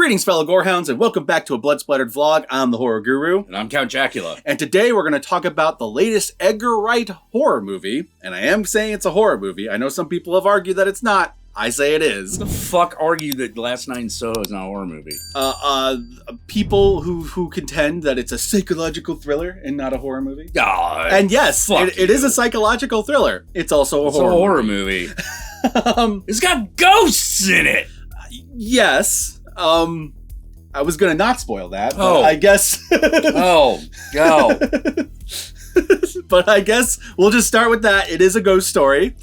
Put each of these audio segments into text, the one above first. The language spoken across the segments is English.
Greetings, fellow gorehounds, and welcome back to a Blood Splattered vlog. I'm the Horror Guru. And I'm Count Jackula. And today we're going to talk about the latest Edgar Wright horror movie. And I am saying it's a horror movie. I know some people have argued that it's not. I say it is. Who the fuck argued that Last Night in Soho is not a horror movie? People who contend that it's a psychological thriller and not a horror movie. And yes, it is a psychological thriller. It's also a horror movie. It's got ghosts in it! Yes. I was gonna not spoil that, but I guess. Oh, go. But I guess we'll just start with that. It is a ghost story.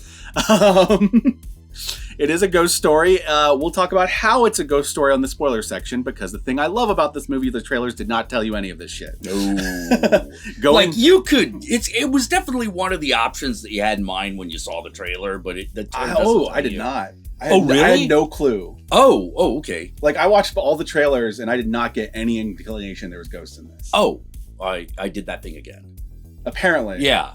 It is a ghost story. We'll talk about how it's a ghost story on the spoiler section, because the thing I love about this movie, the trailers did not tell you any of this shit. No. Like, you could, it was definitely one of the options that you had in mind when you saw the trailer, but I did not. Really? I had no clue. Oh, okay. Like, I watched all the trailers, and I did not get any inclination there was ghosts in this. Oh, I did that thing again. Apparently. Yeah,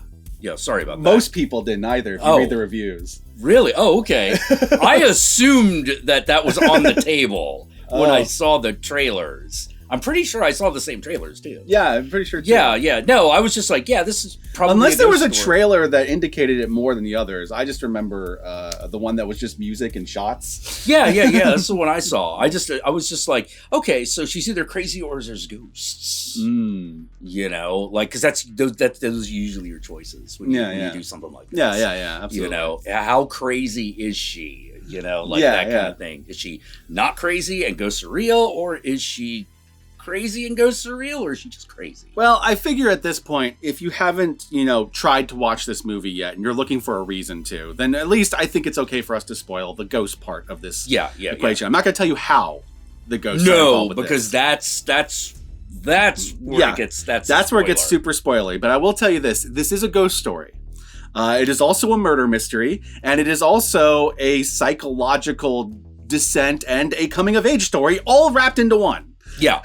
sorry about that. Most people didn't either, if you read the reviews. Really? Oh, okay. I assumed that was on the table when I saw the trailers. I'm pretty sure I saw the same trailers, too. Yeah, I'm pretty sure, too. Yeah. No, I was just like, this is probably Unless there was a trailer that indicated it more than the others. I just remember the one that was just music and shots. Yeah. That's the one I saw. I was just like, okay, so she's either crazy or there's ghosts. You know, like, because that's those are usually your choices when you do something like this. Yeah, absolutely. You know, how crazy is she? You know, like that kind of thing. Is she not crazy and ghosts are real, or is she crazy and ghosts are real, or is she just crazy? Well, I figure at this point, if you haven't, tried to watch this movie yet, and you're looking for a reason to, then at least I think it's okay for us to spoil the ghost part of this equation. I'm not going to tell you how the ghosts are involved with because this. that's where it gets that's where it gets super spoilery. But I will tell you this is a ghost story. It is also a murder mystery, and it is also a psychological descent and a coming of age story, all wrapped into one. Yeah.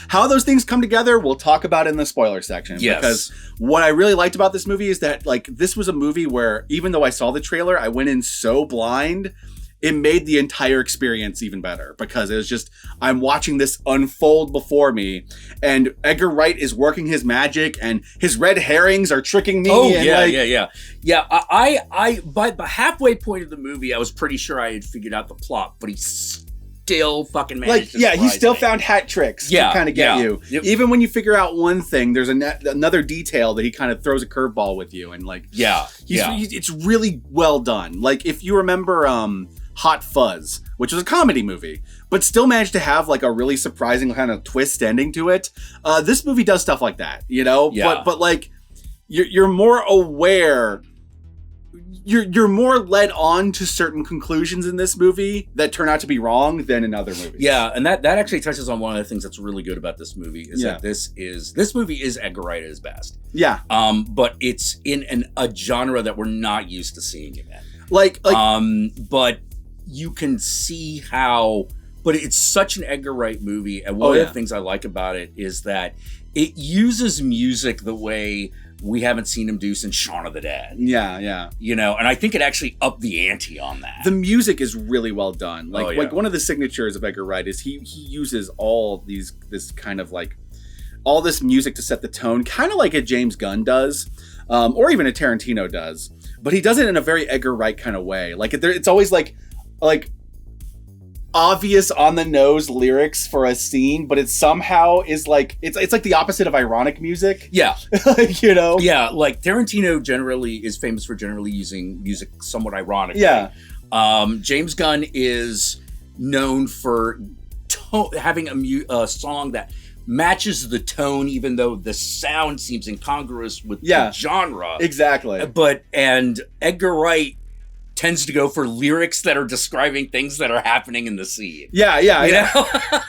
How those things come together, we'll talk about in the spoiler section. Yes. Because what I really liked about this movie is that, like, this was a movie where, even though I saw the trailer, I went in so blind, it made the entire experience even better. Because it was just, I'm watching this unfold before me, and Edgar Wright is working his magic, and his red herrings are tricking me. Yeah, I by the halfway point of the movie, I was pretty sure I had figured out the plot, but he still fucking managed he still found hat tricks to kind of get you. Yep. Even when you figure out one thing, there's another detail that he kind of throws a curveball with you, and it's really well done. Like, if you remember Hot Fuzz, which was a comedy movie, but still managed to have like a really surprising kind of twist ending to it. This movie does stuff like that, but like you're more aware. You're more led on to certain conclusions in this movie that turn out to be wrong than in other movies. Yeah, and that actually touches on one of the things that's really good about this movie is that this movie is Edgar Wright at his best. Yeah. But it's in a genre that we're not used to seeing him in. But you can see how. But it's such an Edgar Wright movie, and one of the things I like about it is that it uses music the way we haven't seen him do since Shaun of the Dead. Yeah. And I think it actually upped the ante on that. The music is really well done. Like one of the signatures of Edgar Wright is he uses all this kind of like all this music to set the tone, kind of like a James Gunn does, or even a Tarantino does. But he does it in a very Edgar Wright kind of way. Like it's always like obvious on the nose lyrics for a scene, but it somehow is like it's like the opposite of ironic music. Yeah. Yeah, like Tarantino generally is famous for generally using music somewhat ironically. Yeah. James Gunn is known for having a song that matches the tone, even though the sound seems incongruous with the genre. Exactly. And Edgar Wright tends to go for lyrics that are describing things that are happening in the scene. Yeah.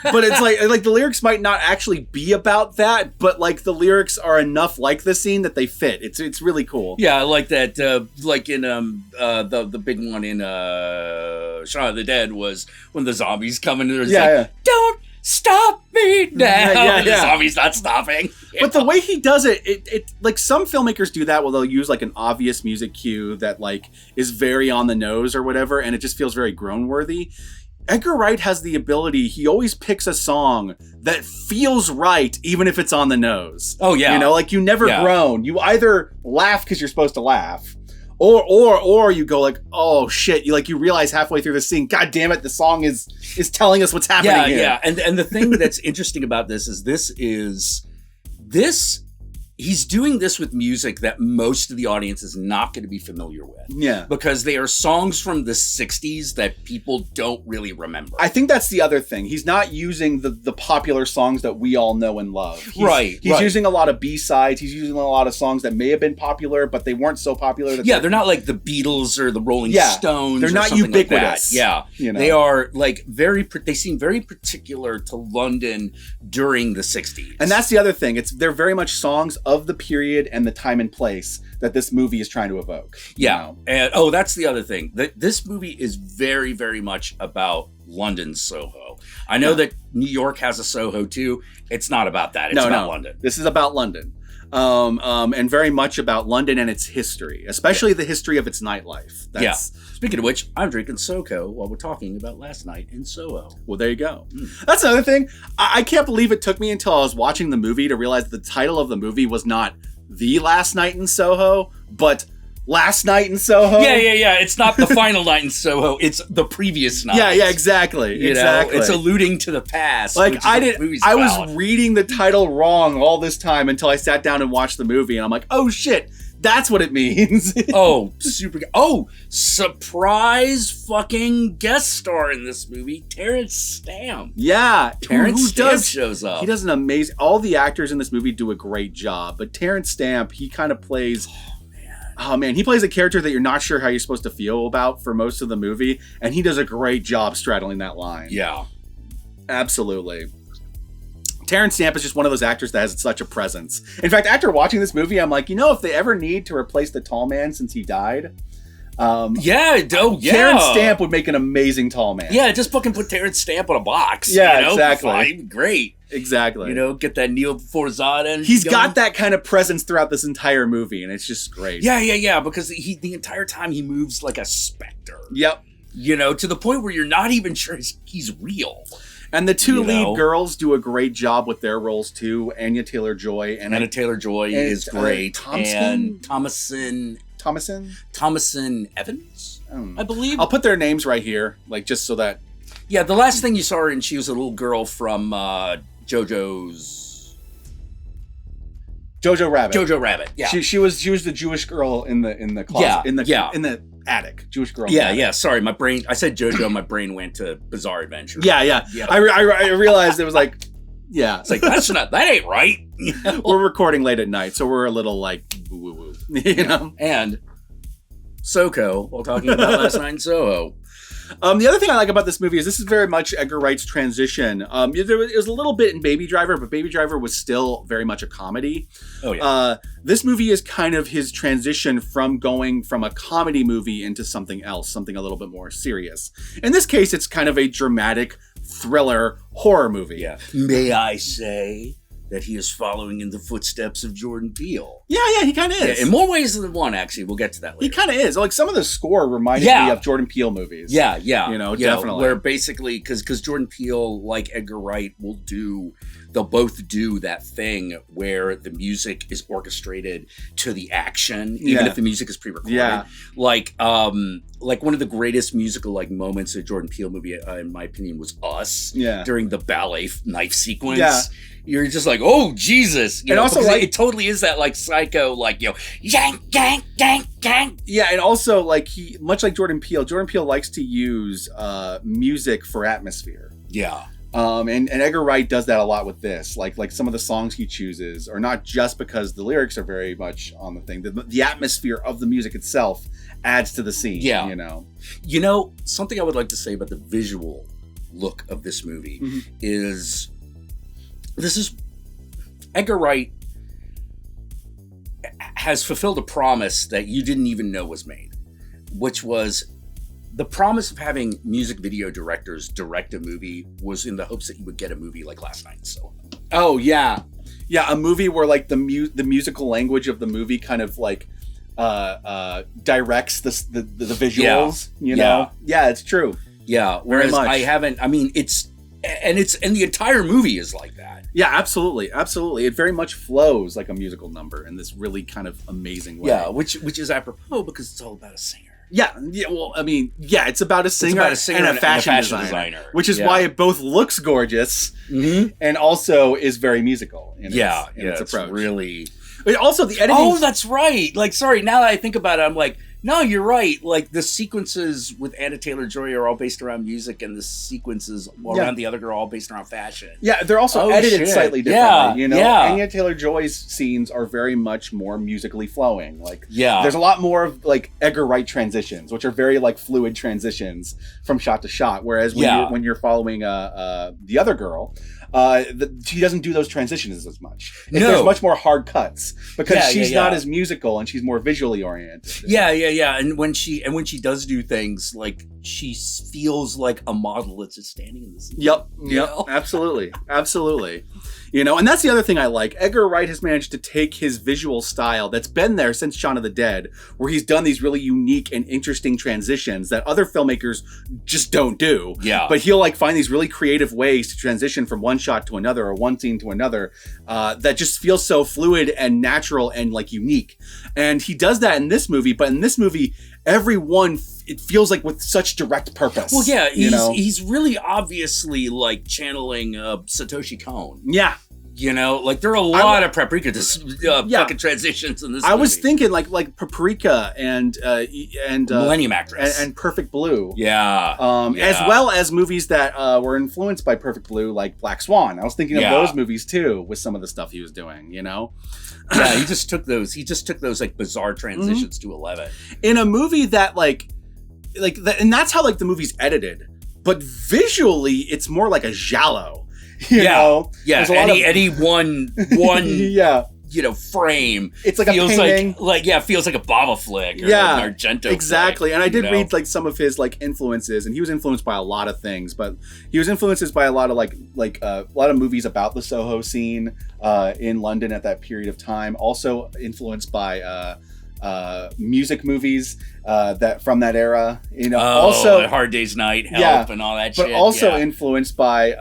But it's like the lyrics might not actually be about that, but like the lyrics are enough like the scene that they fit. It's really cool. Yeah, like that. Like in the big one in Shaun of the Dead was when the zombies come in. Don't stop me now. The zombie's not stopping. But the way he does it like some filmmakers do that where they'll use like an obvious music cue that like is very on the nose or whatever, and it just feels very groan-worthy. Edgar Wright has the ability, he always picks a song that feels right, even if it's on the nose. Oh, yeah. You know, like you never groan. You either laugh because you're supposed to laugh, or you go like, oh shit, you realize halfway through the scene, god damn it, the song is telling us what's happening here. Yeah, and the thing that's interesting about this is he's doing this with music that most of the audience is not going to be familiar with. Yeah. Because they are songs from the 60s that people don't really remember. I think that's the other thing. He's not using the popular songs that we all know and love. He's using a lot of B-sides. He's using a lot of songs that may have been popular, but they weren't so popular. They're not like the Beatles or the Rolling Stones. They're not ubiquitous. Like They are like they seem very particular to London during the 60s. And that's the other thing. They're very much songs of the period and the time and place that this movie is trying to evoke. Yeah. And that's the other thing. This movie is very, very much about London's Soho. I know that New York has a Soho too. It's not about that. It's about London. This is about London. And very much about London and its history, especially the history of its nightlife. Speaking of which, I'm drinking Soho while we're talking about last night in Soho. Well, there you go. That's another thing. I can't believe it took me until I was watching the movie to realize the title of the movie was not The Last Night in Soho, but Last Night in Soho. Yeah. It's not the final night in Soho. It's the previous night. Yeah, exactly. Exactly. It's alluding to the past. Like I was reading the title wrong all this time until I sat down and watched the movie, and I'm like, oh shit, that's what it means. Surprise fucking guest star in this movie, Terence Stamp. Yeah, Terence Stamp shows up. He does an amazing. All the actors in this movie do a great job, but Terence Stamp, he kind of plays. Oh man, he plays a character that you're not sure how you're supposed to feel about for most of the movie, and he does a great job straddling that line. Yeah. Absolutely. Terence Stamp is just one of those actors that has such a presence. In fact, after watching this movie, I'm like, if they ever need to replace the tall man since he died, Terence Stamp would make an amazing tall man. Yeah, just fucking put Terence Stamp on a box. Yeah, exactly. Fine, great. Exactly. Get that Neil Forzada. He's got that kind of presence throughout this entire movie, and it's just great. Yeah, because the entire time he moves like a specter. Yep. To the point where you're not even sure he's real. And the two lead girls do a great job with their roles too. Anya TaylorJoy Anya TaylorJoy is great. Thomasin Evans, I believe. I'll put their names right here, just so that. Yeah, the last thing you saw her in, she was a little girl from JoJo Rabbit. JoJo Rabbit. Yeah. She was the Jewish girl in the closet. In the attic. Jewish girl. Yeah. Sorry, my brain. I said JoJo. My brain went to Bizarre Adventure. Yeah. I realized it was like. Yeah. It's like that ain't right. We're recording late at night, so we're a little like woo woo. And Soho, while talking about Last Night in Soho. The other thing I like about this movie is this is very much Edgar Wright's transition. It was a little bit in Baby Driver, but Baby Driver was still very much a comedy. Oh, yeah. This movie is kind of his transition from going from a comedy movie into something else, something a little bit more serious. In this case, it's kind of a dramatic thriller horror movie. Yeah. May I say that he is following in the footsteps of Jordan Peele. Yeah, he kind of is. Yeah, in more ways than one, actually. We'll get to that later. He kind of is. Like, some of the score reminded me of Jordan Peele movies. Yeah. Definitely. Where basically, because Jordan Peele, like Edgar Wright, they'll both do that thing where the music is orchestrated to the action, even if the music is pre-recorded. Yeah. Like one of the greatest musical moments of a Jordan Peele movie, in my opinion, was Us. Yeah. During the ballet knife sequence. Yeah. You're just like, oh Jesus! And also, it totally is that psycho, yank, yank, yank, yank. Yeah, and also he, much like Jordan Peele likes to use music for atmosphere. Yeah. And Edgar Wright does that a lot with this. Like some of the songs he chooses are not just because the lyrics are very much on the thing. The atmosphere of the music itself adds to the scene. Yeah. Something I would like to say about the visual look of this movie is. This is Edgar Wright has fulfilled a promise that you didn't even know was made, which was the promise of having music video directors direct a movie was in the hopes that you would get a movie like Last Night in Soho. Oh yeah, a movie where the musical language of the movie kind of directs the visuals. Yeah. Yeah, it's true. Yeah. Whereas I haven't. I mean, and the entire movie is like that. Yeah, absolutely, absolutely. It very much flows like a musical number in this really kind of amazing way. Yeah, which is apropos because it's all about a singer. Yeah. Well, I mean, yeah, it's about a singer, and a fashion designer, which is why it both looks gorgeous and also is very musical in its approach. It's really. But also the editing. Oh, that's right. Like, sorry, now that I think about it, I'm like, no, you're right. Like, the sequences with Anya TaylorJoy are all based around music, and the sequences around the other girl are all based around fashion. Yeah, they're also edited slightly differently. Anya TaylorJoy's scenes are very much more musically flowing. Like, there's a lot more of like Edgar Wright transitions, which are very like fluid transitions from shot to shot. Whereas when you're following the other girl, she doesn't do those transitions as much. There's much more hard cuts because she's not as musical and she's more visually oriented. Yeah. And when she does do things, like, she feels like a model that's just standing in the scene. Yep. Absolutely. And that's the other thing I like. Edgar Wright has managed to take his visual style that's been there since Shaun of the Dead, where he's done these really unique and interesting transitions that other filmmakers just don't do. Yeah. But he'll like find these really creative ways to transition from one shot to another or one scene to another that just feels so fluid and natural and like unique. And he does that in this movie, but in this movie, everyone it feels like with such direct purpose. Well, yeah, he's really obviously like channeling Satoshi Kon. Yeah. Like there are a lot of Paprika fucking transitions in this movie. I was thinking like Paprika and Millennium Actress and Perfect Blue. Yeah. As well as movies that were influenced by Perfect Blue, like Black Swan. I was thinking of those movies too, with some of the stuff he was doing. Yeah, he just took those like bizarre transitions to 11 in a movie that and that's how like the movie's edited, but visually it's more like a giallo. You know? Yeah. Any one frame. It's like feels a painting. Feels like a Bava flick or an Argento exactly. flick, and I did read like some of his like influences, and he was influenced by a lot of things, but he was influenced by a lot of a lot of movies about the Soho scene in London at that period of time. Also influenced by music movies that from that era, also Hard Day's Night, Help, and all that shit. But also influenced by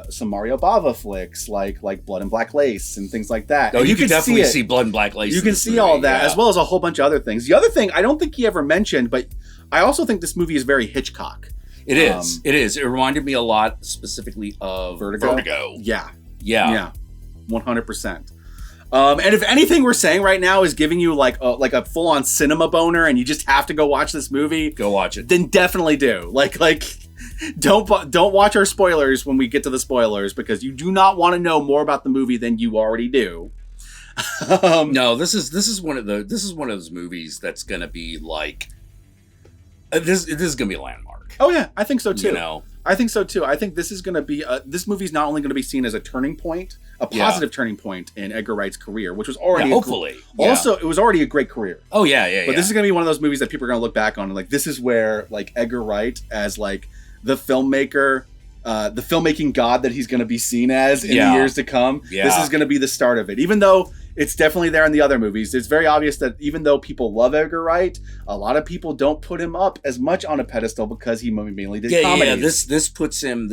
some Mario Bava flicks like Blood and Black Lace and things like that. Oh, and you can definitely see Blood and Black Lace. You can see all that, as well as a whole bunch of other things. The other thing I don't think he ever mentioned, but I also think this movie is very Hitchcock. It is. It reminded me a lot specifically of Vertigo. Yeah. 100%. And if anything we're saying right now is giving you like a full-on cinema boner and you just have to go watch this movie, go watch it. Then definitely do. Don't watch our spoilers when we get to the spoilers, because you do not want to know more about the movie than you already do. No, this is one of those movies that's gonna be like this is gonna be a landmark. Oh yeah, I think so too. I think so too. I think this is gonna be this movie's not only gonna be seen as a turning point, a positive turning point in Edgar Wright's career, which was already hopefully. Also, it was already a great career. Oh yeah. But this is gonna be one of those movies that people are gonna look back on and like, this is where like Edgar Wright as like the filmmaker, the filmmaking god that he's gonna be seen as in the years to come. Yeah. This is gonna be the start of it. Even though it's definitely there in the other movies, it's very obvious that even though people love Edgar Wright, a lot of people don't put him up as much on a pedestal because he mainly did comedies. Yeah, this puts him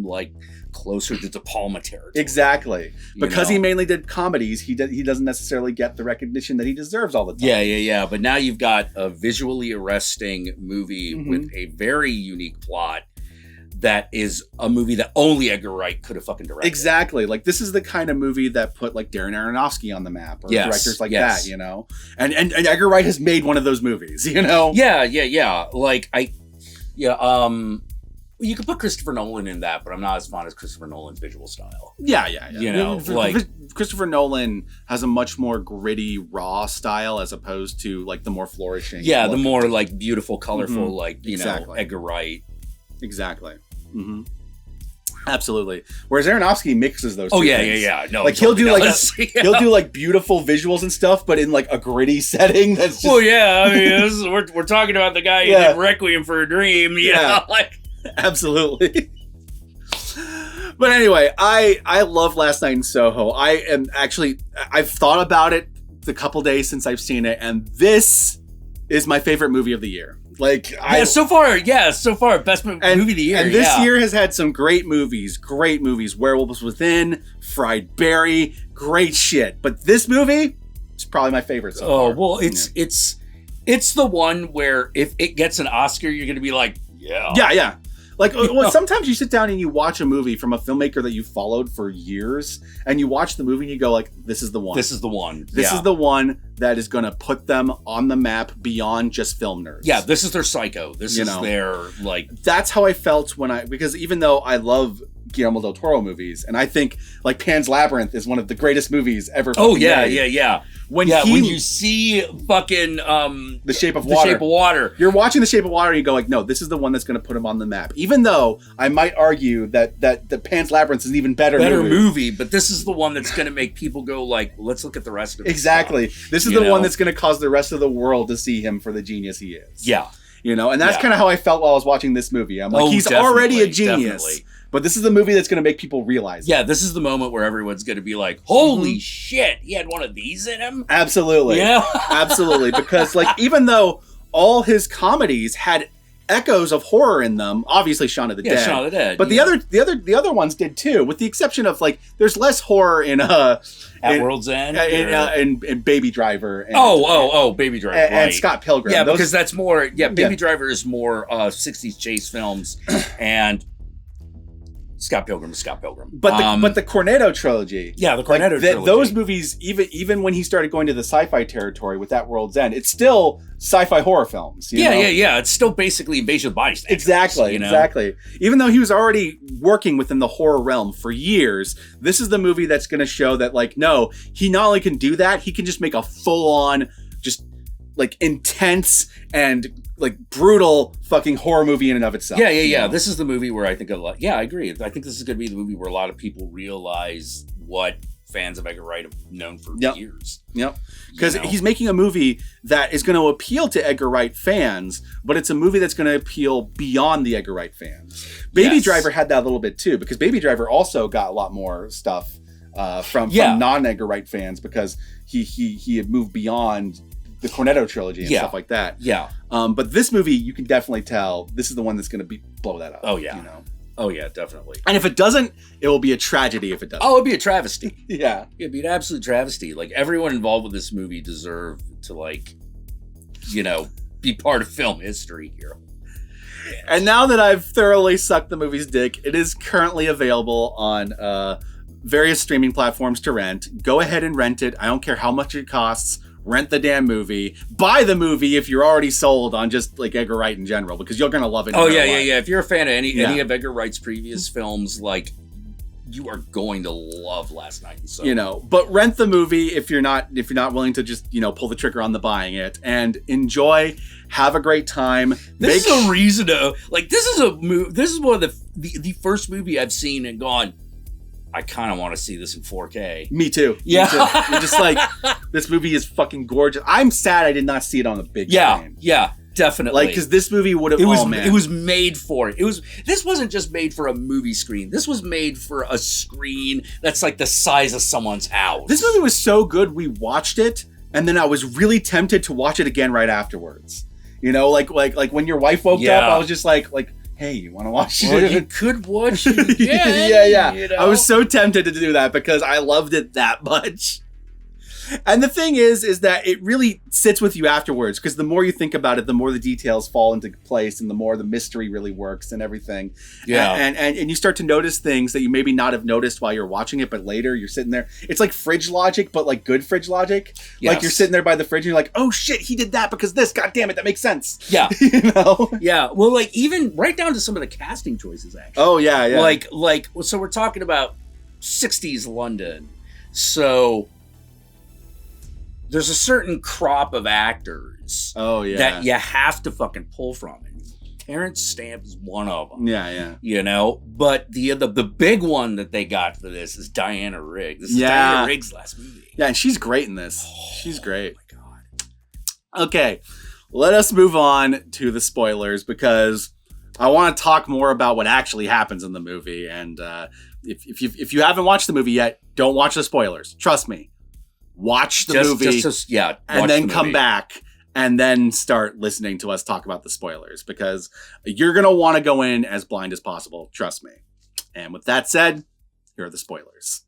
like closer to De Palma territory. Exactly. Because he mainly did comedies, he doesn't necessarily get the recognition that he deserves all the time. Yeah. But now you've got a visually arresting movie with a very unique plot that is a movie that only Edgar Wright could have fucking directed. Exactly. Like, this is the kind of movie that put like Darren Aronofsky on the map, or directors like that, And Edgar Wright has made one of those movies, Yeah. Like you could put Christopher Nolan in that, but I'm not as fond as Christopher Nolan's visual style. Yeah. Christopher Nolan has a much more gritty, raw style as opposed to like the more flourishing. Yeah, the more like beautiful, colorful, Edgar Wright. Exactly. Mm-hmm. Absolutely. Whereas Aronofsky mixes those two things. No, like he'll do he'll do like beautiful visuals and stuff, but in like a gritty setting. That's just... Well, yeah. I mean, we're talking about the guy who did Requiem for a Dream. You know, like absolutely. But anyway, I love Last Night in Soho. I've thought about it the couple days since I've seen it, and this is my favorite movie of the year. So far, best movie of the year. And this year has had some great movies. Werewolves Within, Fried Berry, great shit. But this movie is probably my favorite so far. Oh, well, it's the one where if it gets an Oscar, you're going to be like, yeah. Yeah. Like, well, sometimes you sit down and you watch a movie from a filmmaker that you followed for years, and you watch the movie and you go like, this is the one. This is the one. This is the one that is going to put them on the map beyond just film nerds. Yeah, this is their Psycho. This is their, like... That's how I felt because even though I love Guillermo del Toro movies, and I think, like, Pan's Labyrinth is one of the greatest movies ever made. Yeah. When you see fucking The Shape of Water. You're watching The Shape of Water and you go like, no, this is the one that's going to put him on the map. Even though I might argue that the Pan's Labyrinth is an even better movie, but this is the one that's going to make people go like, let's look at the rest of it. Exactly. This is the one that's going to cause the rest of the world to see him for the genius he is. Yeah. And that's kind of how I felt while I was watching this movie. I'm like, he's already a genius. Definitely. But this is the movie that's going to make people realize it. Yeah, this is the moment where everyone's going to be like, holy shit, he had one of these in him? Absolutely. Absolutely. Because, like, even though all his comedies had echoes of horror in them, obviously Shaun of the Dead. Shaun of the Dead. But the other ones did too, with the exception of, like, there's less horror in At World's End? In Baby Driver. And, Baby Driver. And Scott Pilgrim. Yeah, because that's more, Baby Driver is more 60s chase films, and Scott Pilgrim. But the Cornetto trilogy. Yeah, the Cornetto trilogy. Those movies, even when he started going to the sci-fi territory with That World's End, it's still sci-fi horror films. You know? It's still basically Invasion of the Body Snatchers. Exactly. Even though he was already working within the horror realm for years, this is the movie that's going to show that, like, no, he not only can do that, he can just make a full-on, just, like, intense and, like, brutal fucking horror movie in and of itself. Yeah. This is the movie where I think a lot... Yeah, I agree. I think this is going to be the movie where a lot of people realize what fans of Edgar Wright have known for years. Yep. Because he's making a movie that is going to appeal to Edgar Wright fans, but it's a movie that's going to appeal beyond the Edgar Wright fans. Baby Driver had that a little bit too, because Baby Driver also got a lot more stuff from non-Edgar Wright fans, because he had moved beyond the Cornetto trilogy and stuff like that. Yeah. But this movie, you can definitely tell this is the one that's going to blow that up. Oh, yeah. Oh, yeah, definitely. And if it doesn't, it will be a tragedy if it doesn't. Oh, it'd be a travesty. Yeah. It'd be an absolute travesty. Like, everyone involved with this movie deserve to, like, be part of film history here. And now that I've thoroughly sucked the movie's dick, it is currently available on various streaming platforms to rent. Go ahead and rent it. I don't care how much it costs. Rent the damn movie. Buy the movie if you're already sold on just, like, Edgar Wright in general, because you're going to love it. Oh, yeah. If you're a fan of any of Edgar Wright's previous films, like, you are going to love Last Night in Soho. But rent the movie if you're not willing to just, pull the trigger on the buying it, and enjoy, have a great time. This is a reason to, like, this is one of the first movie I've seen and gone, I kind of want to see this in 4K. Me too. Yeah. Me too. You're just like, this movie is fucking gorgeous. I'm sad I did not see it on the big screen. Yeah, definitely. Like, because this movie would have... It was made for it. This wasn't just made for a movie screen. This was made for a screen that's like the size of someone's house. This movie was so good, we watched it, and then I was really tempted to watch it again right afterwards. Like when your wife woke up, I was just like, hey, you want to watch it? Well, you could watch it again. Yeah. I was so tempted to do that because I loved it that much. And the thing is that it really sits with you afterwards, because the more you think about it, the more the details fall into place and the more the mystery really works and everything. Yeah. And you start to notice things that you maybe not have noticed while you're watching it, but later you're sitting there. It's like fridge logic, but like good fridge logic. Yes. Like you're sitting there by the fridge and you're like, oh shit, he did that because this, god damn it, that makes sense. Yeah. Yeah. Well, like even right down to some of the casting choices, actually. Oh yeah. Like, so we're talking about 60s London. So there's a certain crop of actors that you have to fucking pull from. And Terence Stamp is one of them. Yeah. But the big one that they got for this is Diana Rigg. This is Diana Rigg's last movie. Yeah, and she's great in this. She's great. Oh my God. Okay, let us move on to the spoilers, because I want to talk more about what actually happens in the movie. And if you haven't watched the movie yet, don't watch the spoilers. Trust me. Watch the movie, and then come back and then start listening to us talk about the spoilers, because you're going to want to go in as blind as possible. Trust me. And with that said, here are the spoilers.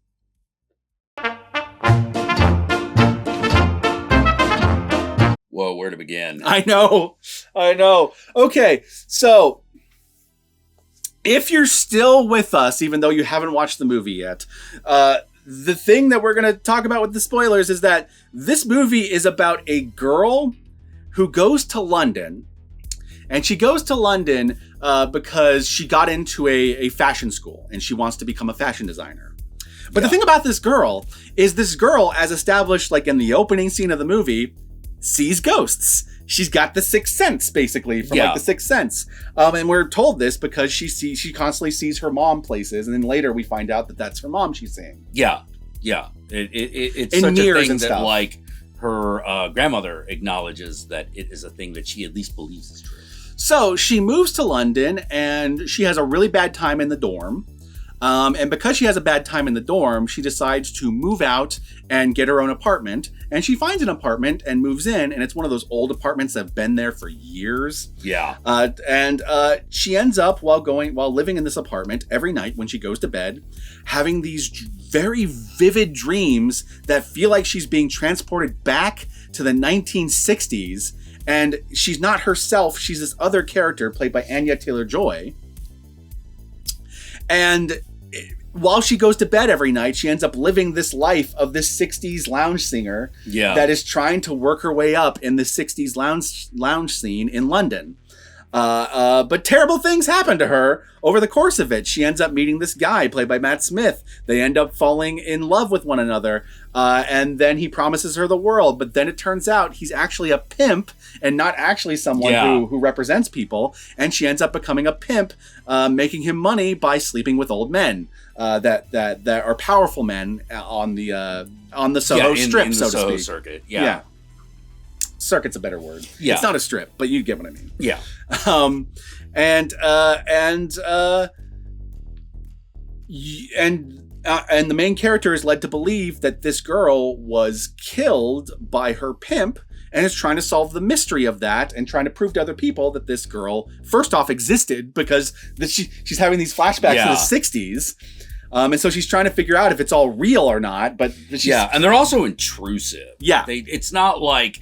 Whoa, where to begin? I know. Okay, so if you're still with us, even though you haven't watched the movie yet, the thing that we're going to talk about with the spoilers is that this movie is about a girl who goes to London. And she goes to London because she got into a fashion school and she wants to become a fashion designer. But the thing about this girl is this girl, as established like in the opening scene of the movie, sees ghosts. She's got the sixth sense, basically, from like the Sixth Sense. And we're told this because she constantly sees her mom places, and then later we find out that that's her mom she's seeing. Yeah. It's in such a thing that stuff. Like her grandmother acknowledges that it is a thing that she at least believes is true. So she moves to London, and she has a really bad time in the dorm. And because she has a bad time in the dorm, she decides to move out and get her own apartment. And she finds an apartment and moves in, and it's one of those old apartments that have been there for years. Yeah. And she ends up, while living in this apartment every night when she goes to bed, having these very vivid dreams that feel like she's being transported back to the 1960s. And she's not herself. She's this other character played by Anya TaylorJoy. And while she goes to bed every night, she ends up living this life of this 60s lounge singer that is trying to work her way up in the 60s lounge scene in London. But terrible things happen to her over the course of it. She ends up meeting this guy played by Matt Smith. They end up falling in love with one another. And then he promises her the world. But then it turns out he's actually a pimp and not actually someone who represents people. And she ends up becoming a pimp, making him money by sleeping with old men that are powerful men on the Soho strip, in so the to Soho speak. Circuit. Yeah. Circuit's a better word. Yeah. It's not a strip, but you get what I mean. Yeah. And the main character is led to believe that this girl was killed by her pimp, and is trying to solve the mystery of that and trying to prove to other people that this girl, first off, existed because she's having these flashbacks to the 60s. And so she's trying to figure out if it's all real or not. But and they're also intrusive. Yeah. It's not like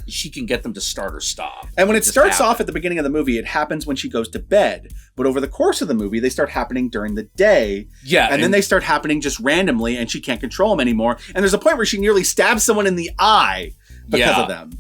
she can get them to start or stop. And when it starts off at the beginning of the movie, it happens when she goes to bed. But over the course of the movie, they start happening during the day. Yeah. And then they start happening just randomly, and she can't control them anymore. And there's a point where she nearly stabs someone in the eye because of them.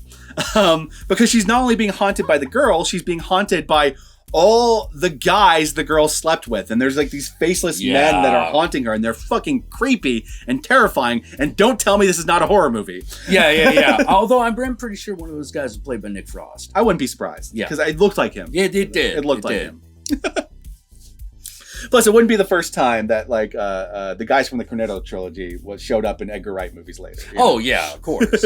Because she's not only being haunted by the girl, she's being haunted by all the guys the girl slept with. And there's like these faceless men that are haunting her, and they're fucking creepy and terrifying. And don't tell me this is not a horror movie. Yeah. Although I'm pretty sure one of those guys was played by Nick Frost. I wouldn't be surprised. Yeah. Because it looked like him. Yeah, it did. It looked like him. Plus, it wouldn't be the first time that the guys from the Cornetto trilogy showed up in Edgar Wright movies later. Oh yeah, of course.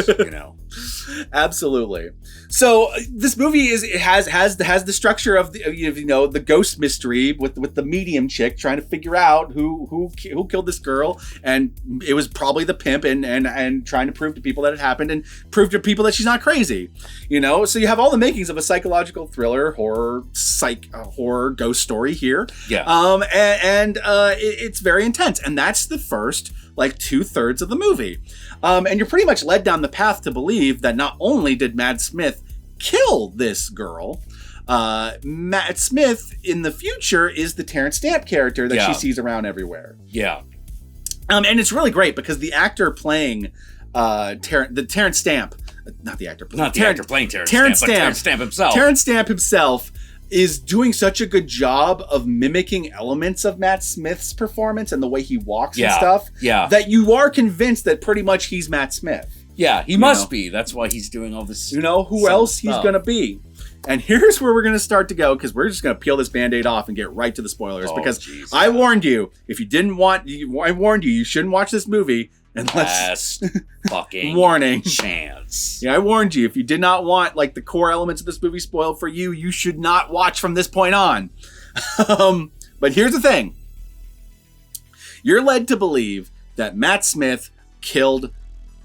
Absolutely. So this movie has the structure of the ghost mystery with the medium chick trying to figure out who killed this girl, and it was probably the pimp, and trying to prove to people that it happened and prove to people that she's not crazy. So you have all the makings of a psychological thriller, horror ghost story here. Yeah. It's very intense, and that's the first 2/3 of the movie. And you're pretty much led down the path to believe that not only did Matt Smith kill this girl, Matt Smith in the future is the Terence Stamp character that she sees around everywhere. Yeah. And it's really great because the actor playing Terence Stamp, not the actor playing Terence Stamp himself. Terence Stamp himself is doing such a good job of mimicking elements of Matt Smith's performance and the way he walks and stuff that you are convinced that pretty much he's Matt Smith. Yeah, he must be. That's why he's doing all this. Who else he's going to be. And here's where we're going to start to go, because we're just going to peel this Band-Aid off and get right to the spoilers. I warned you, if you didn't want, I warned you shouldn't watch this movie. Last fucking warning chance. Yeah, I warned you. If you did not want the core elements of this movie spoiled for you, you should not watch from this point on. But here's the thing. You're led to believe that Matt Smith killed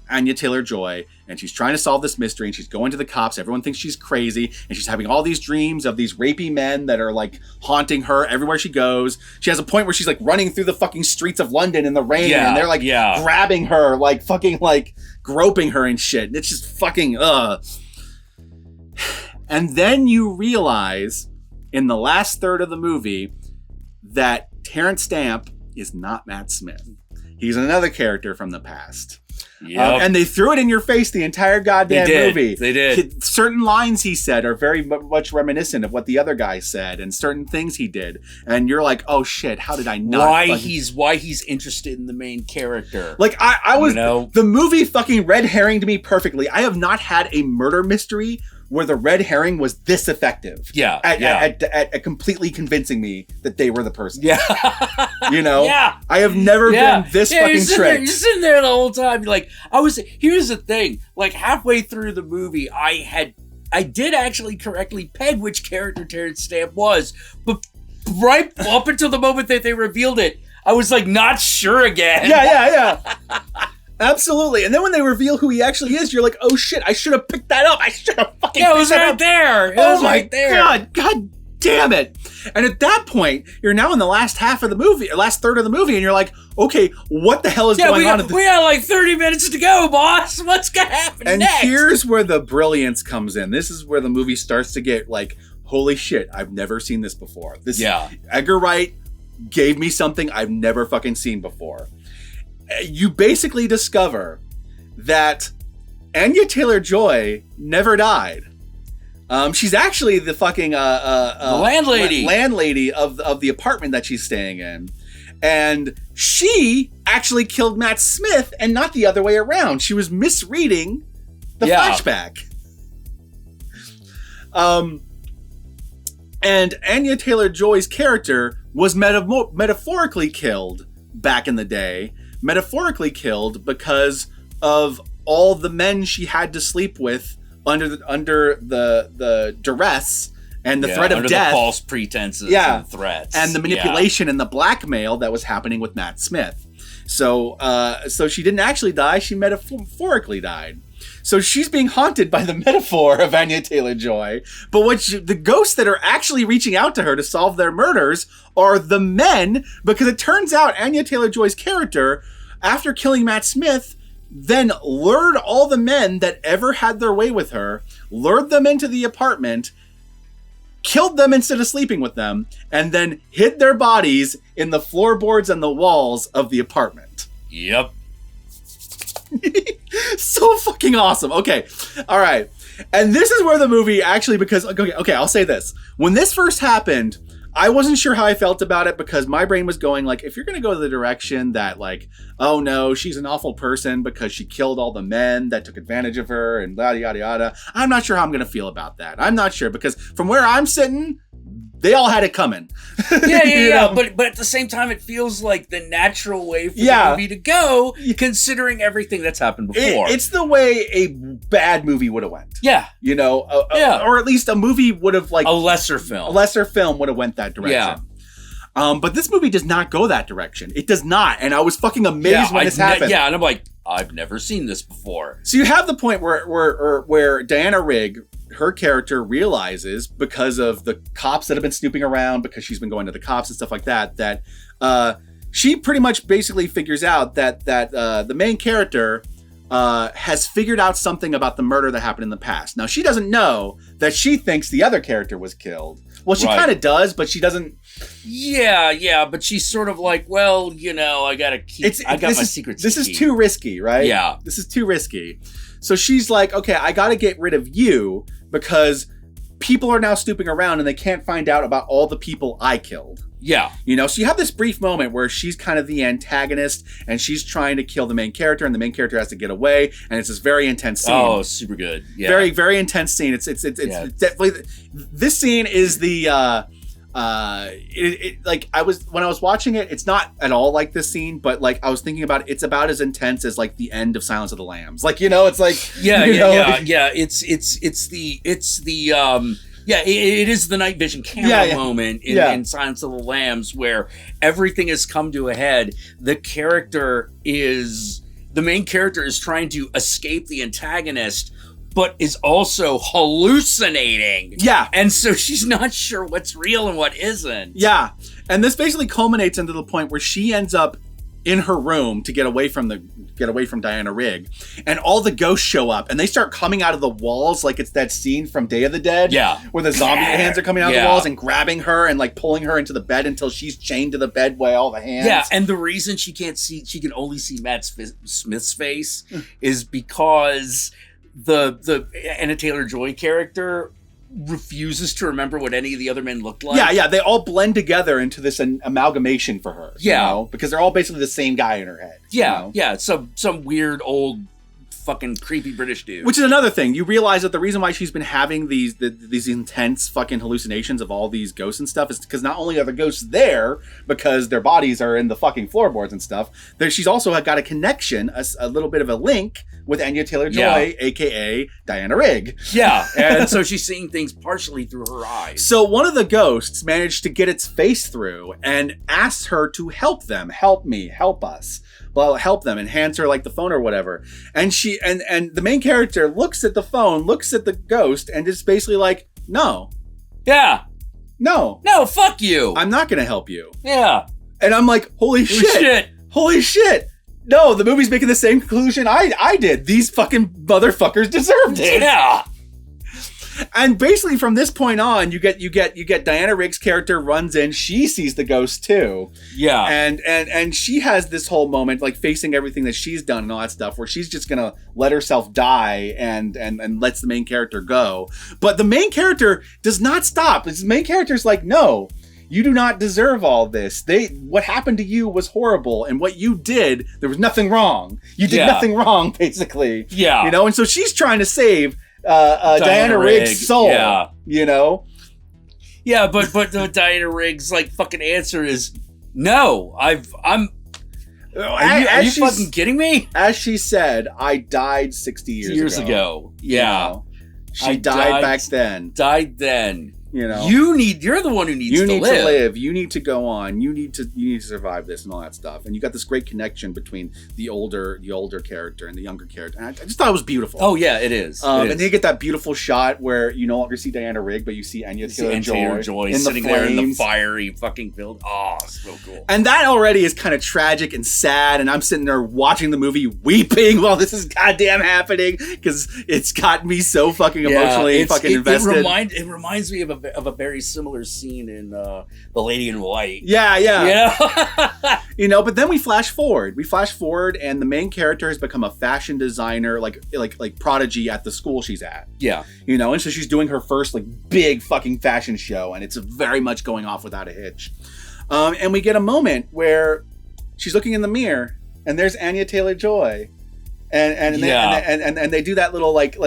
Anya Taylor-Joy, and she's trying to solve this mystery, and she's going to the cops. Everyone thinks she's crazy, and she's having all these dreams of these rapey men that are like haunting her everywhere she goes. She has a point where she's like running through the fucking streets of London in the rain, and they're like grabbing her, like fucking like groping her and shit. And it's just fucking And then you realize in the last third of the movie that Terence Stamp is not Matt Smith. He's another character from the past. Yep. And they threw it in your face the entire goddamn movie. They did. Certain lines he said are very much reminiscent of what the other guy said, and certain things he did. And you're like, oh shit, how did I not? Why he's interested in the main character. Like I was, the movie fucking red herringed me perfectly. I have not had a murder mystery where the red herring was this effective. At completely convincing me that they were the person. You know? I have never been this fucking tricked. You're sitting there the whole time. You're like, here's the thing. Like halfway through the movie, I did actually correctly peg which character Terence Stamp was. But right up until the moment that they revealed it, I was like not sure again. Absolutely. And then when they reveal who he actually is, you're like, oh shit, I should have picked that up. I should have fucking picked it was right there. Oh my God. God damn it. And at that point, you're now in the last half of the movie, or last third of the movie, and you're like, okay, what the hell is going on? We got like 30 minutes to go, boss. What's going to happen next? And here's where the brilliance comes in. This is where the movie starts to get like, holy shit, I've never seen this before. Edgar Wright gave me something I've never fucking seen before. You basically discover that Anya Taylor-Joy never died. She's actually the fucking landlady of the apartment that she's staying in, and she actually killed Matt Smith and not the other way around. She was misreading the flashback. And Anya Taylor-Joy's character was metaphorically killed back in the day. Metaphorically killed because of all the men she had to sleep with under the duress and the threat of death, the false pretenses and threats, and the manipulation and the blackmail that was happening with Matt Smith. So she didn't actually die; she metaphorically died. So she's being haunted by the metaphor of Anya Taylor-Joy. But the ghosts that are actually reaching out to her to solve their murders are the men, because it turns out Anya Taylor-Joy's character, after killing Matt Smith, then lured all the men that ever had their way with her, lured them into the apartment, killed them instead of sleeping with them, and then hid their bodies in the floorboards and the walls of the apartment. Yep. So fucking awesome. Okay. All right. And this is where the movie actually, because, okay, I'll say this. When this first happened, I wasn't sure how I felt about it, because my brain was going like, if you're going to go the direction that like, oh no, she's an awful person because she killed all the men that took advantage of her and yada, yada, yada. I'm not sure how I'm going to feel about that. I'm not sure, because from where I'm sitting, they all had it coming. Yeah. But at the same time, it feels like the natural way for the movie to go, considering everything that's happened before. It's the way a bad movie would have went. Yeah. You know, or at least a movie would have like... A lesser film would have went that direction. Yeah. But this movie does not go that direction. It does not. And I was fucking amazed when this happened. And I'm like, I've never seen this before. So you have the point where Diana Rigg, her character, realizes, because of the cops that have been snooping around, because she's been going to the cops and stuff like that, that she pretty much basically figures out that the main character has figured out something about the murder that happened in the past. Now, she doesn't know that she thinks the other character was killed. Well, she kind of does, but she doesn't. Yeah, but she's sort of like, well, you know, I got my secrets. This is too risky, right? Yeah. This is too risky. So she's like, okay, I got to get rid of you because people are now snooping around and they can't find out about all the people I killed. Yeah. You know, so you have this brief moment where she's kind of the antagonist and she's trying to kill the main character, and the main character has to get away, and it's this very intense scene. Oh, super good. Yeah. Very, very intense scene. It's definitely, this scene is the like when I was watching it, it's not at all like this scene, but like I was thinking about it, it's about as intense as like the end of Silence of the Lambs. Like, you know, it's like it is the night vision camera moment in Silence of the Lambs, where everything has come to a head. The character is the main character is trying to escape the antagonist, but is also hallucinating. Yeah. And so she's not sure what's real and what isn't. Yeah. And this basically culminates into the point where she ends up in her room to get away from Diana Rigg, and all the ghosts show up and they start coming out of the walls like it's that scene from Day of the Dead, where the zombie hands are coming out of the walls and grabbing her and like pulling her into the bed until she's chained to the bed by all the hands. Yeah, and the reason she can only see Matt Smith's face is because the Anya TaylorJoy character refuses to remember what any of the other men looked like. Yeah, they all blend together into this amalgamation for her. You know? Because they're all basically the same guy in her head. Yeah, some weird old fucking creepy British dude. Which is another thing. You realize that the reason why she's been having these intense fucking hallucinations of all these ghosts and stuff is because not only are the ghosts there because their bodies are in the fucking floorboards and stuff, she's also got a connection, a little bit of a link with Anya TaylorJoy, a.k.a. Diana Rigg. Yeah, and so she's seeing things partially through her eyes. So one of the ghosts managed to get its face through and asks her to help them. Help me, help us. Well, help them, and hands her like the phone or whatever. And she and the main character looks at the phone, looks at the ghost, and is basically like, no. Yeah. No. No, fuck you. I'm not gonna help you. Yeah. And I'm like, holy shit. Holy shit. No, the movie's making the same conclusion I did. These fucking motherfuckers deserved it. Yeah. And basically from this point on, you get Diana Rigg's character runs in, she sees the ghost too. Yeah. And she has this whole moment like facing everything that she's done and all that stuff where she's just gonna let herself die and lets the main character go. But the main character does not stop. The main character's like, no, you do not deserve all this. What happened to you was horrible, and what you did, there was nothing wrong. You did nothing wrong, basically. Yeah. You know, and so she's trying to save Diana Rigg's soul, you know? Yeah, but the Diana Rigg's like fucking answer is no. Are you fucking kidding me? As she said, I died 60 years ago. Yeah. You know? She died back then. Died then. You know, you're the one who needs to live. You need to live. You need to go on. You need to survive this and all that stuff. And you got this great connection between the older character and the younger character. And I just thought it was beautiful. Oh yeah, it is. And then you get that beautiful shot where you no longer see Diana Rigg, but you see Anya TaylorJoy sitting there in the fiery fucking field. Oh, so cool. And that already is kind of tragic and sad. And I'm sitting there watching the movie, weeping while this is goddamn happening because it's got me so fucking emotionally fucking invested. It reminds me of a very similar scene in The Lady in White. Yeah. You know? You know, but then we flash forward. And the main character has become a fashion designer, like prodigy at the school she's at. Yeah. You know, and so she's doing her first like big fucking fashion show, and it's very much going off without a hitch. And we get a moment where she's looking in the mirror, and there's Anya TaylorJoy. And they do that little like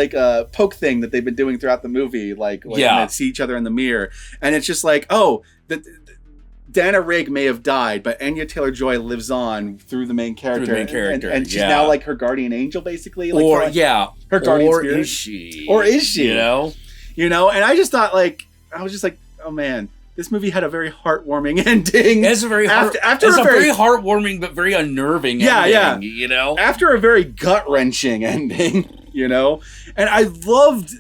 poke thing that they've been doing throughout the movie, when they see each other in the mirror, and it's just like, oh, Diana Rigg may have died, but Anya TaylorJoy lives on through the main character, and she's now like her guardian angel, basically, like, her guardian spirit. Or is she? You know, and I was just like, oh man. This movie had a very heartwarming ending. It's a very heartwarming but very unnerving ending, you know? After a very gut-wrenching ending, you know? And I loved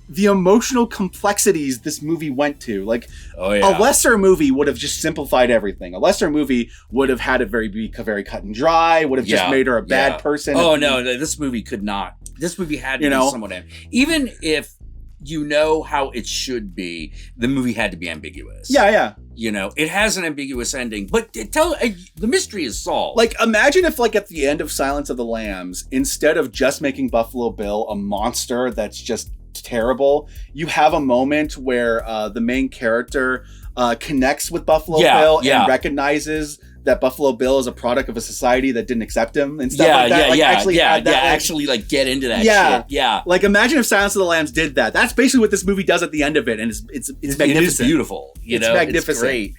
the emotional complexities this movie went to. Like, a lesser movie would have just simplified everything. A lesser movie would have had it be very cut and dry, would have just made her a bad person. Oh, no, this movie could not. This movie had to be somewhat ambiguous. Even if you know how it should be, the movie had to be ambiguous. Yeah. You know, it has an ambiguous ending, but the mystery is solved. Like, imagine if, like, at the end of Silence of the Lambs, instead of just making Buffalo Bill a monster that's just terrible, you have a moment where the main character connects with Buffalo Bill and recognizes that Buffalo Bill is a product of a society that didn't accept him and stuff like that. Actually get into that shit. Yeah. Like, imagine if Silence of the Lambs did that. That's basically what this movie does at the end of it, and it's magnificent. It is beautiful. It's magnificent. It's great.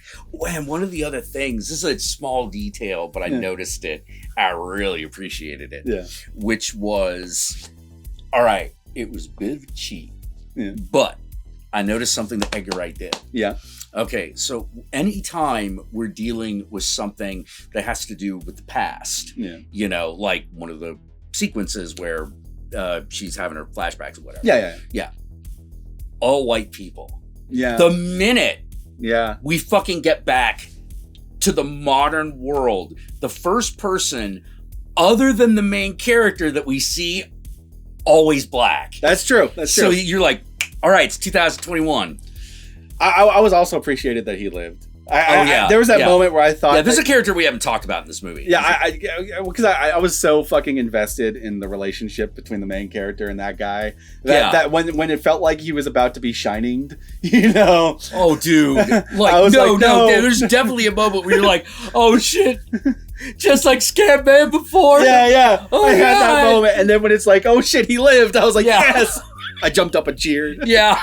And one of the other things, this is a small detail, but I noticed it. I really appreciated it. Yeah. Which was, all right, it was a bit of a cheat, but I noticed something that Edgar Wright did. Yeah. Okay, so anytime we're dealing with something that has to do with the past, you know, like one of the sequences where she's having her flashbacks or whatever. Yeah. All white people. Yeah. The minute we fucking get back to the modern world, the first person other than the main character that we see, always black. That's true. So you're like, all right, it's 2021. I was also appreciated that he lived. There was that moment where I thought... Yeah, there's a character we haven't talked about in this movie. Yeah, because I was so fucking invested in the relationship between the main character and that guy that when it felt like he was about to be shining, you know? Oh, dude. Like, no, there's definitely a moment where you're like, oh, shit. Just like Scam Man before. Yeah. Oh, I had that moment. And then when it's like, oh, shit, he lived, I was like, yes. I jumped up and cheered. Yeah.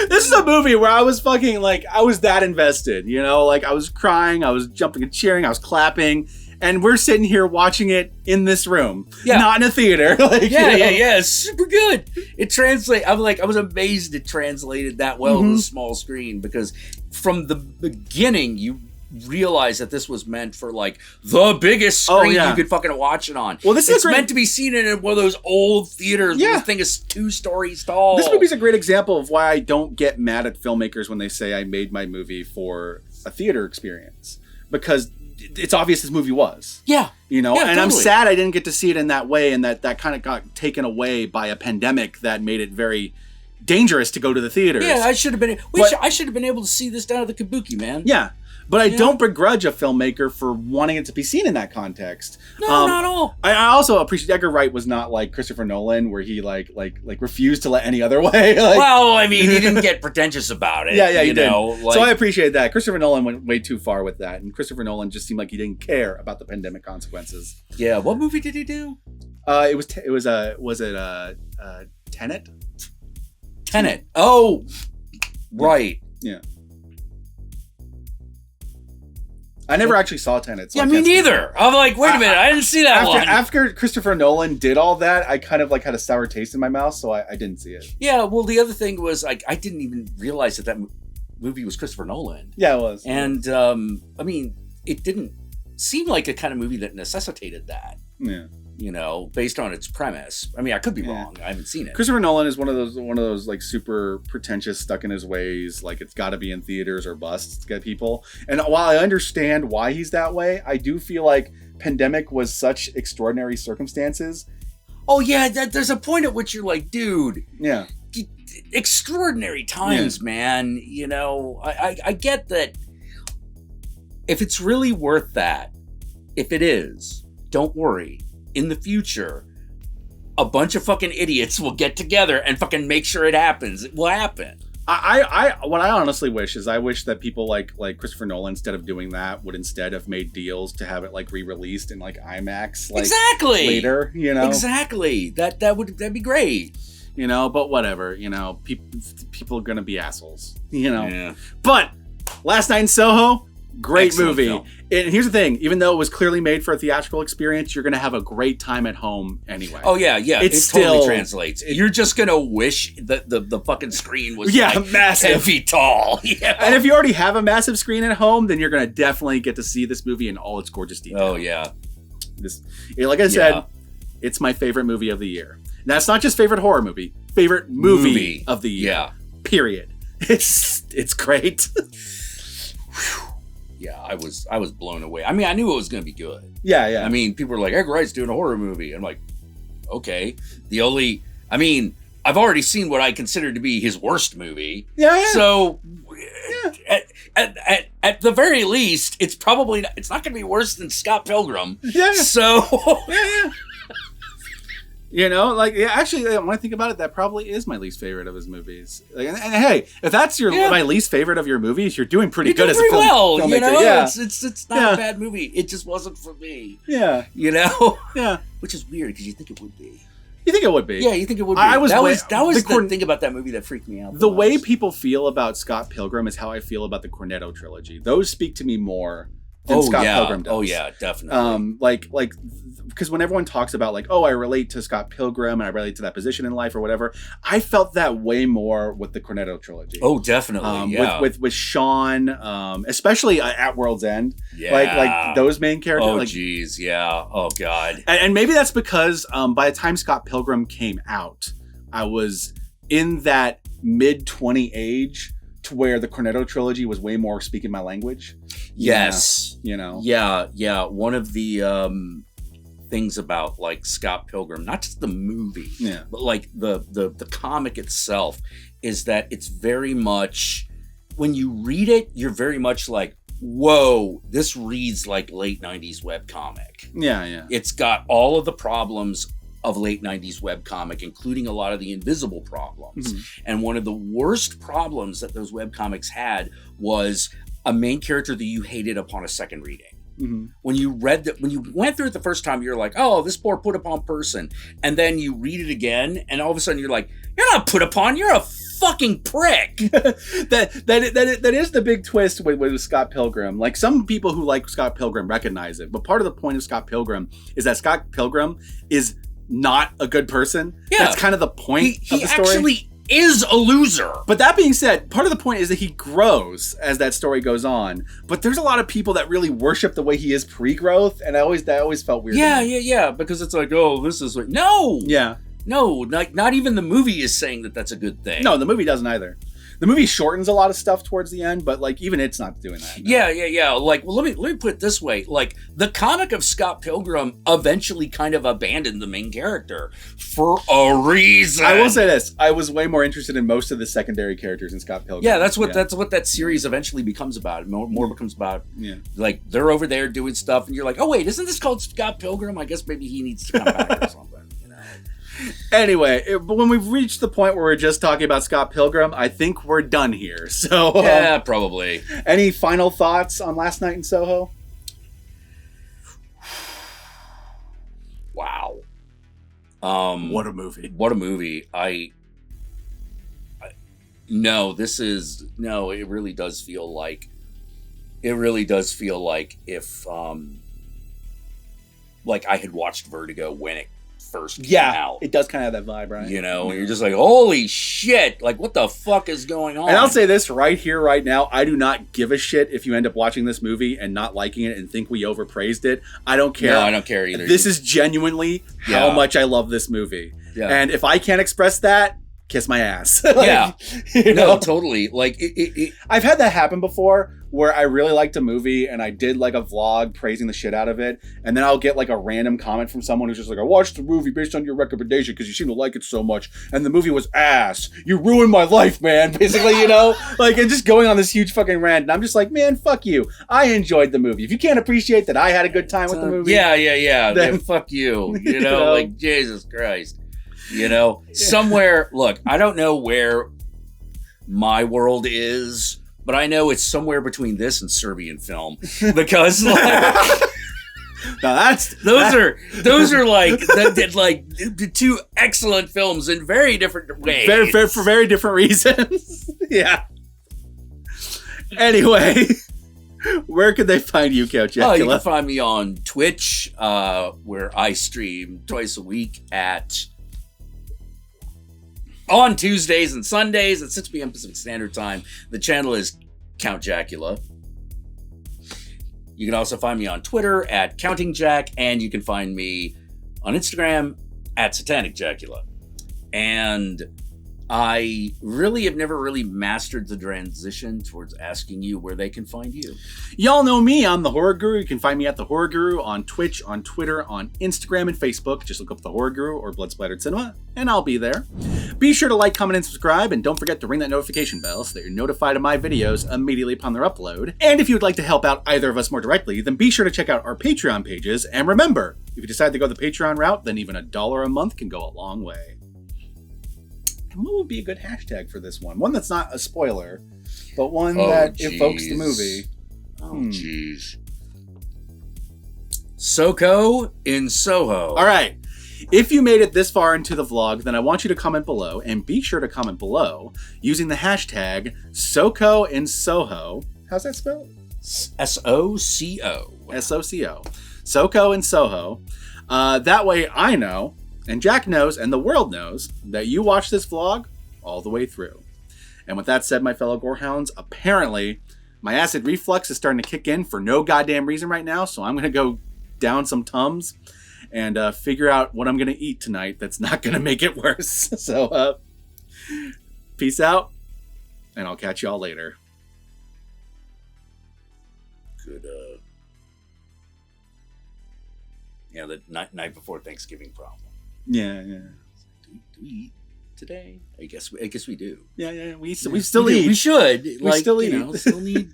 This is a movie where I was fucking like, I was that invested, you know, like I was crying, I was jumping and cheering, I was clapping, and we're sitting here watching it in this room, not in a theater. Like, it's super good. It translates. I was amazed it translated that well to the small screen, because from the beginning you realize that this was meant for like the biggest screen you could fucking watch it on. Well, it's meant to be seen in one of those old theaters where the thing is 2 stories tall. This movie's a great example of why I don't get mad at filmmakers when they say I made my movie for a theater experience, because it's obvious this movie was. Yeah. You know, and totally. I'm sad I didn't get to see it in that way, and that kind of got taken away by a pandemic that made it very dangerous to go to the theaters. Yeah, I should have been I should have been able to see this down at the Kabuki, man. Yeah. But I don't begrudge a filmmaker for wanting it to be seen in that context. No, not at all. I also appreciate Edgar Wright was not like Christopher Nolan, where he like refused to let any other way. Well, I mean, he didn't get pretentious about it. Yeah, he did. Like, so I appreciate that. Christopher Nolan went way too far with that, and Christopher Nolan just seemed like he didn't care about the pandemic consequences. Yeah. What movie did he do? Was it Tenet? Tenet. Oh, right. Yeah. I never actually saw Tenet. So me neither. I'm like, wait a minute, I didn't see that one. After Christopher Nolan did all that, I kind of like had a sour taste in my mouth, so I didn't see it. Yeah, well, the other thing was, like, I didn't even realize that movie was Christopher Nolan. Yeah, it was. And, I mean, it didn't seem like a kind of movie that necessitated that. Yeah. You know, based on its premise. I mean, I could be wrong. I haven't seen it. Christopher Nolan is one of those like super pretentious, stuck in his ways. Like, it's got to be in theaters or bust to get people. And while I understand why he's that way, I do feel like pandemic was such extraordinary circumstances. Oh yeah, there's a point at which you're like, dude. Yeah. Extraordinary times, man. You know, I get that. If it's really worth that, if it is, don't worry. In the future, a bunch of fucking idiots will get together and fucking make sure it happens. It will happen. What I honestly wish is I wish that people like Christopher Nolan, instead of doing that, would instead have made deals to have it like re-released in like IMAX later, you know? Exactly. That'd be great. You know, but whatever, you know, people are gonna be assholes, you know. Yeah. But Last Night in Soho, great Excellent movie. film. And here's the thing, even though it was clearly made for a theatrical experience, you're going to have a great time at home anyway. Oh, yeah. It totally translates. You're just going to wish that the fucking screen was massive. 10 feet tall. Yeah. And if you already have a massive screen at home, then you're going to definitely get to see this movie in all its gorgeous detail. Oh, yeah. Like I said, it's my favorite movie of the year. Now, it's not just favorite horror movie. Favorite movie of the year. Yeah. Period. It's great. Yeah, I was blown away. I mean, I knew it was going to be good. Yeah. I mean, people were like, Edgar Wright's doing a horror movie. I'm like, okay. I've already seen what I consider to be his worst movie. Yeah. So, at the very least, it's not going to be worse than Scott Pilgrim. Yeah. So. Yeah. You know, like, actually, when I think about it, that probably is my least favorite of his movies. Like, and hey, if that's my least favorite of your movies, you're doing pretty good as a filmmaker. You know, yeah. It's not a bad movie. It just wasn't for me. Yeah. You know? Yeah. Which is weird, because you think it would be. You think it would be? Yeah, you think it would be. That was the thing about that movie that freaked me out. The way people feel about Scott Pilgrim is how I feel about the Cornetto trilogy. Those speak to me more than Scott Pilgrim does. Oh yeah, definitely. Because when everyone talks about like, oh, I relate to Scott Pilgrim and I relate to that position in life or whatever, I felt that way more with the Cornetto trilogy. Oh, definitely. With Sean, especially at World's End. Yeah. Like those main characters. Oh, geez. Yeah. Oh, God. And maybe that's because by the time Scott Pilgrim came out, I was in that mid-20 age to where the Cornetto trilogy was way more speaking my language. Yes. You know? Yeah. One of the things about like Scott Pilgrim, not just the movie, but like the comic itself, is that it's very much, when you read it, you're very much like, whoa, this reads like late 90s webcomic. Yeah. It's got all of the problems of late 90s webcomic, including a lot of the invisible problems. Mm-hmm. And one of the worst problems that those webcomics had was a main character that you hated upon a second reading. Mm-hmm. When you went through it the first time, you're like, oh, this poor put upon person. And then you read it again, and all of a sudden you're like, you're not put upon, you're a fucking prick. that is the big twist with Scott Pilgrim. Like, some people who like Scott Pilgrim recognize it, but part of the point of Scott Pilgrim is that Scott Pilgrim is not a good person. Yeah. That's kind of the point of the story. He actually is a loser. But that being said, part of the point is that he grows as that story goes on. But there's a lot of people that really worship the way he is pre-growth, and that always felt weird. Yeah. Because it's like, oh, this is like, no. Yeah. No, like not even the movie is saying that that's a good thing. No, the movie doesn't either. The movie shortens a lot of stuff towards the end, but like even it's not doing that. No. Yeah. Like, well, let me put it this way: like the comic of Scott Pilgrim eventually kind of abandoned the main character for a reason. I will say this: I was way more interested in most of the secondary characters in Scott Pilgrim. Yeah, that's what that series eventually becomes about. More becomes about. Yeah, like they're over there doing stuff, and you're like, oh wait, isn't this called Scott Pilgrim? I guess maybe he needs to come back or something. Anyway, when we've reached the point where we're just talking about Scott Pilgrim, I think we're done here. So yeah, probably. Any final thoughts on Last Night in Soho? Wow. What a movie. What a movie. It really does feel like if like I had watched Vertigo when it first came out. It does kind of have that vibe, right? You know, and you're just like, holy shit, like what the fuck is going on? And I'll say this right here, right now, I do not give a shit if you end up watching this movie and not liking it and think we overpraised it. I don't care. No, I don't care either. This is genuinely how much I love this movie. Yeah. And if I can't express that, kiss my ass. Like, no, totally. Like I've had that happen before where I really liked a movie and I did like a vlog praising the shit out of it, and then I'll get like a random comment from someone who's just like, I watched the movie based on your recommendation because you seem to like it so much, and the movie was ass. You ruined my life, man. Basically, you know, like, and just going on this huge fucking rant, and I'm just like, man, fuck you. I enjoyed the movie. If you can't appreciate that I had a good time with the movie, then fuck you. You know, like Jesus Christ. You know, somewhere, look, I don't know where my world is, but I know it's somewhere between this and Serbian film, because like, those are like the two excellent films in very different ways, for very different reasons. Yeah. Anyway, where could they find you, Count Jackula? You can find me on Twitch, where I stream twice a week on Tuesdays and Sundays at 6 p.m. Pacific Standard Time. The channel is Count Jackula. You can also find me on Twitter at Counting Jack, and you can find me on Instagram at Satanic Jackula. And I really have never really mastered the transition towards asking you where they can find you. Y'all know me. I'm the Horror Guru. You can find me at the Horror Guru on Twitch, on Twitter, on Instagram, and Facebook. Just look up the Horror Guru or Blood Splattered Cinema, and I'll be there. Be sure to like, comment, and subscribe, and don't forget to ring that notification bell so that you're notified of my videos immediately upon their upload. And if you would like to help out either of us more directly, then be sure to check out our Patreon pages. And remember, if you decide to go the Patreon route, then even $1 a month can go a long way. And what would be a good hashtag for this one? One that's not a spoiler, but one that evokes the movie. Oh, jeez. Soho in Soho. All right. If you made it this far into the vlog, then I want you to comment below, and be sure to comment below using the hashtag Soho in Soho. How's that spelled? SOCO. SOCO. SOCO and Soho. That way I know, and Jack knows, and the world knows, that you watched this vlog all the way through. And with that said, my fellow Gorehounds, apparently my acid reflux is starting to kick in for no goddamn reason right now, so I'm going to go down some Tums and figure out what I'm going to eat tonight that's not going to make it worse. So, peace out, and I'll catch y'all later. Good, yeah, the night before Thanksgiving problem. Yeah. Do we eat today? I guess we do. Yeah. We still eat. We should. We still eat.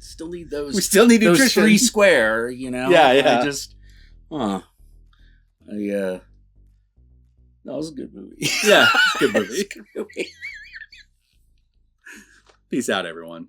Still need those. We still need those nutrition. 3 square. You know. Yeah. No, it was a good movie. Yeah, it's a good movie. It's a good movie. Peace out, everyone.